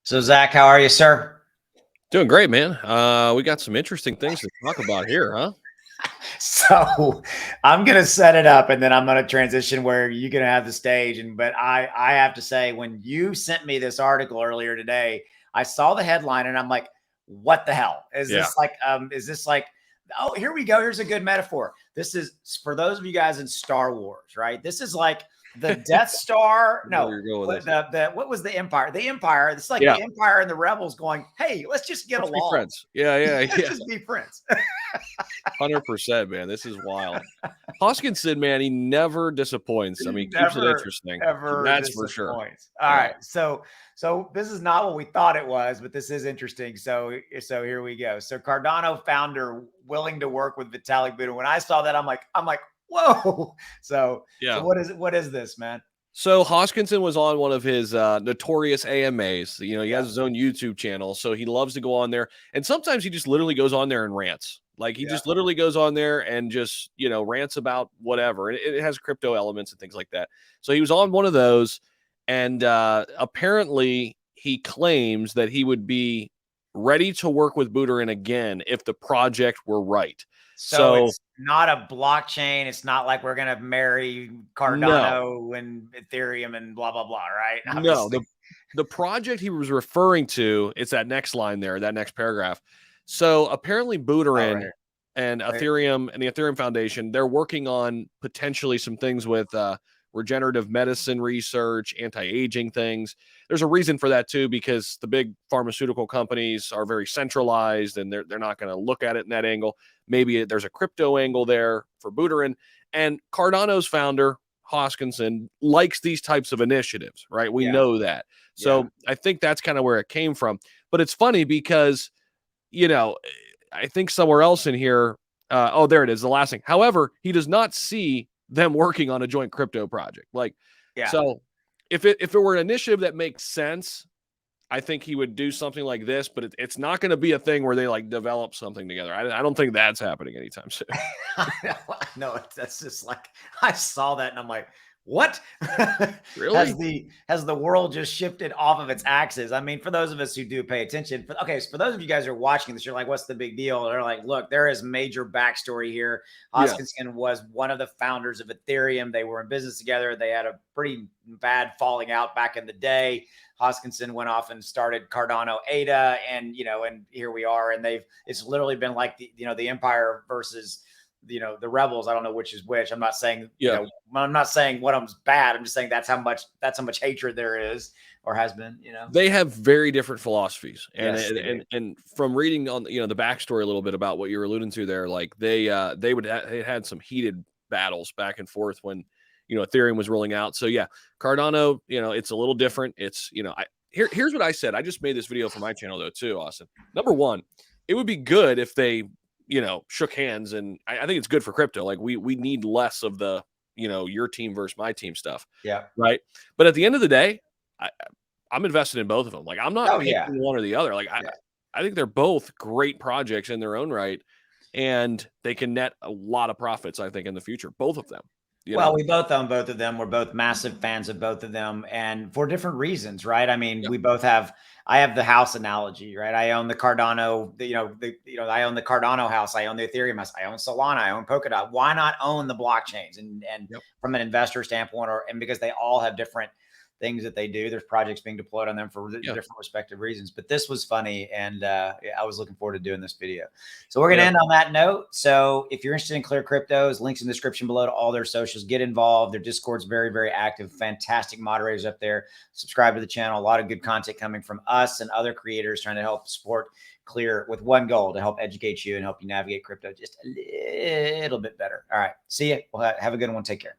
So Zach, how are you, sir? Doing great, man. We got some interesting things to talk about here, huh? So I'm gonna set it up and then I'm gonna transition where you're gonna have the stage. But I have to say, when you sent me this article earlier today, I saw the headline and I'm like, what the hell? Yeah. Is this like, oh, here we go. Here's a good metaphor. This is for those of you guys in Star Wars, right? This is like the Death Star. Where No, you're going with what this? what was the Empire? The Empire. It's like Yeah. the Empire and the rebels going, hey, let's just get Let's be along. friends. Yeah, yeah, Let's yeah. just be friends. 100%, man. This is wild. Hoskinson, man, he never disappoints. I mean, keeps it Never, interesting. ever That's for sure. disappoints. All Yeah. right, so this is not what we thought it was, but this is interesting. So here we go. So Cardano founder willing to work with Vitalik Buterin. When I saw that, I'm like, whoa. So Yeah. what is this, man? So Hoskinson was on one of his notorious AMAs. You know, he has Yeah, his own YouTube channel, so he loves to go on there. And sometimes he just literally goes on there and rants. Like he yeah. just literally goes on there and just, rants about whatever. And it has crypto elements and things like that. So he was on one of those, and apparently he claims that he would be ready to work with Buterin again if the project were right. So So it's not a blockchain. It's not like we're gonna marry no, Cardano and Ethereum and blah blah blah, right? no, Obviously. the project he was referring to, it's that next line there, that next paragraph. So apparently Oh, right Buterin here. and Right. Ethereum and the Ethereum Foundation, they're working on potentially some things with regenerative medicine research, anti-aging things. There's a reason for that too, because the big pharmaceutical companies are very centralized and they're not going to look at it in that angle. Maybe there's a crypto angle there for Buterin. And Cardano's founder, Hoskinson, likes these types of initiatives, right? We Yeah, know that. yeah. So I think that's kind of where it came from. But it's funny because, you know, I think somewhere else in here, oh, there it is, the last thing. However, he does not see them working on a joint crypto project. Like, Yeah. so if it were an initiative that makes sense, I think he would do something like this, but it's not going to be a thing where they like develop something together. I don't think that's happening anytime soon. I know that's just like I saw that and I'm like, what? Really? Has the world just shifted off of its axis? I mean, for those of us who do pay attention, okay, so for those of you guys who are watching this, you're like, what's the big deal? They're like, look, there is major backstory here. Yeah. Hoskinson was one of the founders of Ethereum. They were in business together. They had a pretty bad falling out back in the day. Hoskinson went off and started Cardano ADA, and and here we are. And it's literally been like the Empire versus the rebels. I don't know which is which. I'm not saying Yeah. I'm not saying one of them's bad. I'm just saying that's how much hatred there is or has been. They have very different philosophies, and Yes, and they do. and from reading on the backstory a little bit about what you were alluding to there, like they had some heated battles back and forth when Ethereum was rolling out. So yeah, Cardano, it's a little different. It's here's what I said. I just made this video for my channel though too, Austin. Number one, it would be good if they shook hands, and I think it's good for crypto. Like we need less of the your team versus my team stuff, Yeah. right? But at the end of the day, I'm invested in both of them. Like I'm not Oh yeah. picking one or the other. Like Yeah. I think they're both great projects in their own right, and they can net a lot of profits. I think in the future, both of them. You Well, know, we both own both of them. We're both massive fans of both of them, and for different reasons, right? I mean, yeah, we both have. I have the house analogy, right? I own the Cardano. I own the Cardano house. I own the Ethereum house. I own Solana. I own Polkadot. Why not own the blockchains? And yep, from an investor standpoint, and because they all have different things that they do. There's projects being deployed on them for yeah, different respective reasons. But this was funny, and I was looking forward to doing this video. So we're going to yeah. end on that note. So if you're interested in ClearCryptos, links in the description below to all their socials. Get involved. Their Discord's very, very active. Fantastic moderators up there. Subscribe to the channel. A lot of good content coming from us and other creators trying to help support Clear with one goal: to help educate you and help you navigate crypto just a little bit better. All right. See you. Well, have a good one. Take care.